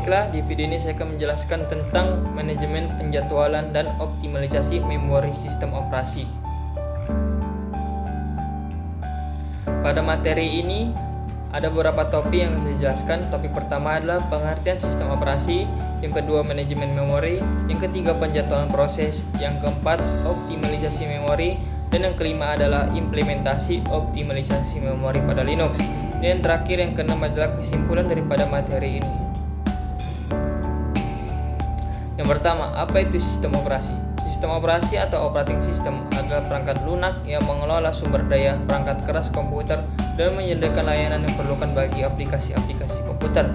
Baiklah, di video ini saya akan menjelaskan tentang manajemen penjadwalan dan optimalisasi memori sistem operasi. Pada materi ini ada beberapa topik yang saya jelaskan. Topik pertama adalah pengertian sistem operasi, yang kedua manajemen memori, yang ketiga penjadwalan proses, yang keempat optimalisasi memori, dan yang kelima adalah implementasi optimalisasi memori pada Linux. Dan yang terakhir yang keenam adalah kesimpulan daripada materi ini. Yang pertama, apa itu sistem operasi? Sistem operasi atau operating system adalah perangkat lunak yang mengelola sumber daya perangkat keras komputer dan menyediakan layanan yang diperlukan bagi aplikasi-aplikasi komputer.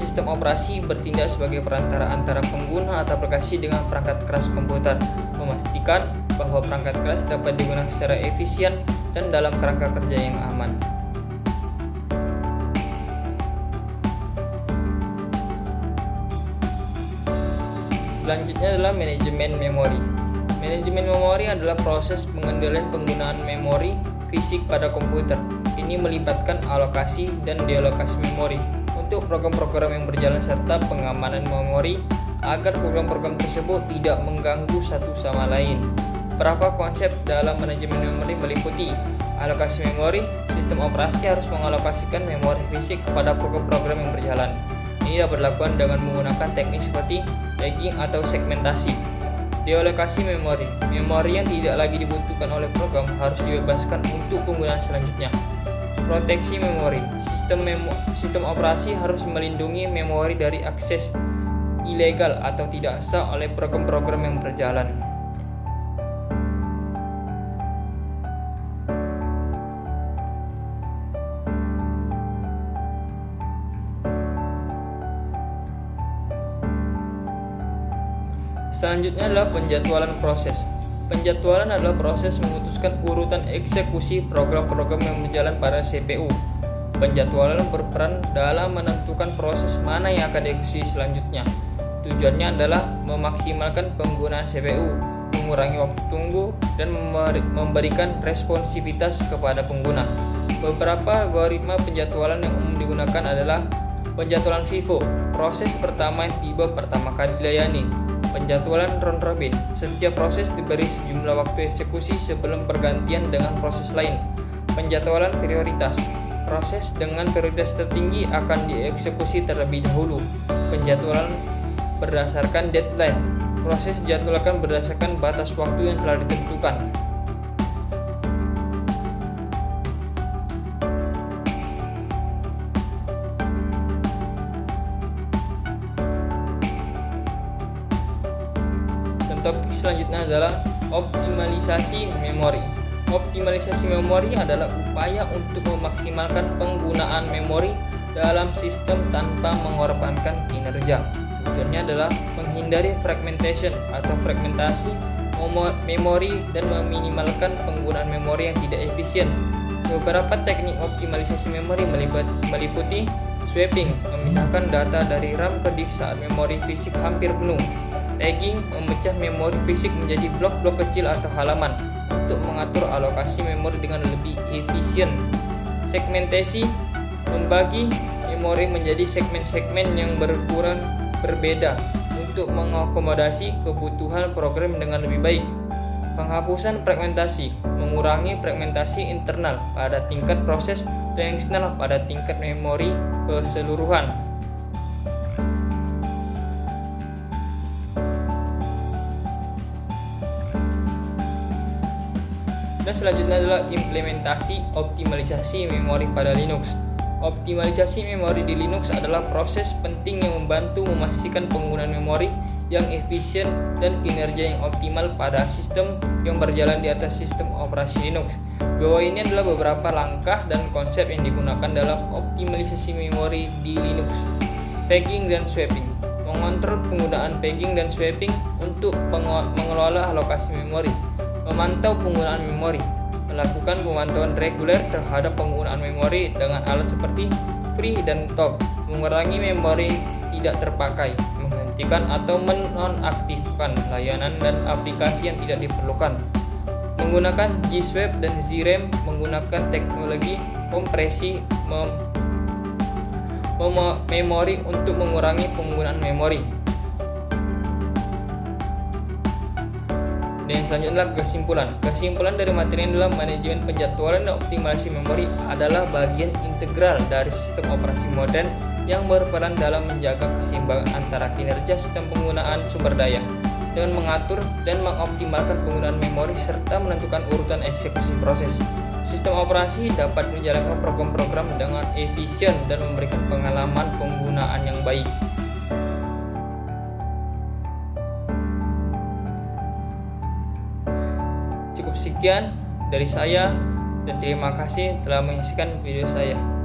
Sistem operasi bertindak sebagai perantara antara pengguna atau aplikasi dengan perangkat keras komputer, memastikan bahwa perangkat keras dapat digunakan secara efisien dan dalam kerangka kerja yang aman. Selanjutnya adalah manajemen memori. Manajemen memori adalah proses pengendalian penggunaan memori fisik pada komputer. Ini melibatkan alokasi dan dealokasi memori untuk program-program yang berjalan serta pengamanan memori agar program-program tersebut tidak mengganggu satu sama lain. Beberapa konsep dalam manajemen memori meliputi alokasi memori. Sistem operasi harus mengalokasikan memori fisik kepada program-program yang berjalan. Ini dapat dilakukan dengan menggunakan teknik seperti tagging atau segmentasi. Dealokasi memori. Memori yang tidak lagi dibutuhkan oleh program harus dibebaskan untuk penggunaan selanjutnya. Proteksi memori. Sistem operasi harus melindungi memori dari akses ilegal atau tidak sah oleh program-program yang berjalan. Selanjutnya adalah penjadwalan proses. Penjadwalan adalah proses memutuskan urutan eksekusi program-program yang berjalan pada CPU. Penjadwalan berperan dalam menentukan proses mana yang akan dieksekusi selanjutnya. Tujuannya adalah memaksimalkan penggunaan CPU, mengurangi waktu tunggu, dan memberikan responsivitas kepada pengguna. Beberapa algoritma penjadwalan yang umum digunakan adalah penjadwalan FIFO, proses pertama yang tiba pertama kali dilayani. Penjadwalan round robin, setiap proses diberi sejumlah waktu eksekusi sebelum pergantian dengan proses lain. Penjadwalan prioritas, proses dengan prioritas tertinggi akan dieksekusi terlebih dahulu. Penjadwalan berdasarkan deadline, proses dijadwalkan berdasarkan batas waktu yang telah ditentukan. Topik selanjutnya adalah optimalisasi memori. Optimalisasi memori adalah upaya untuk memaksimalkan penggunaan memori dalam sistem tanpa mengorbankan kinerja. Tujuannya adalah menghindari fragmentation atau fragmentasi memori dan meminimalkan penggunaan memori yang tidak efisien. Beberapa teknik optimalisasi memori meliputi swapping, memindahkan data dari RAM ke disk saat memori fisik hampir penuh. Tagging, memecah memori fisik menjadi blok-blok kecil atau halaman untuk mengatur alokasi memori dengan lebih efisien. Segmentasi, membagi memori menjadi segmen-segmen yang berukuran berbeda untuk mengakomodasi kebutuhan program dengan lebih baik. Penghapusan fragmentasi, mengurangi fragmentasi internal pada tingkat proses dan eksternal pada tingkat memori keseluruhan. Dan selanjutnya adalah implementasi optimalisasi memori pada Linux. Optimalisasi memori di Linux adalah proses penting yang membantu memastikan penggunaan memori yang efisien dan kinerja yang optimal pada sistem yang berjalan di atas sistem operasi Linux. Bahwa ini adalah beberapa langkah dan konsep yang digunakan dalam optimalisasi memori di Linux. Tagging dan swapping. Mengontrol penggunaan tagging dan swapping untuk mengelola alokasi memori. Memantau penggunaan memori, melakukan pemantauan reguler terhadap penggunaan memori dengan alat seperti free dan top, mengurangi memori tidak terpakai, menghentikan atau menonaktifkan layanan dan aplikasi yang tidak diperlukan, menggunakan G-Swap dan Z-RAM, menggunakan teknologi kompresi memori untuk mengurangi penggunaan memori. Dan yang selanjutnya adalah kesimpulan. Kesimpulan dari materi ini adalah manajemen penjadwalan dan optimalisasi memori adalah bagian integral dari sistem operasi modern yang berperan dalam menjaga keseimbangan antara kinerja sistem penggunaan sumber daya dengan mengatur dan mengoptimalkan penggunaan memori serta menentukan urutan eksekusi proses. Sistem operasi dapat menjalankan program-program dengan efisien dan memberikan pengalaman penggunaan yang baik. Cukup sekian dari saya dan terima kasih telah menyaksikan video saya.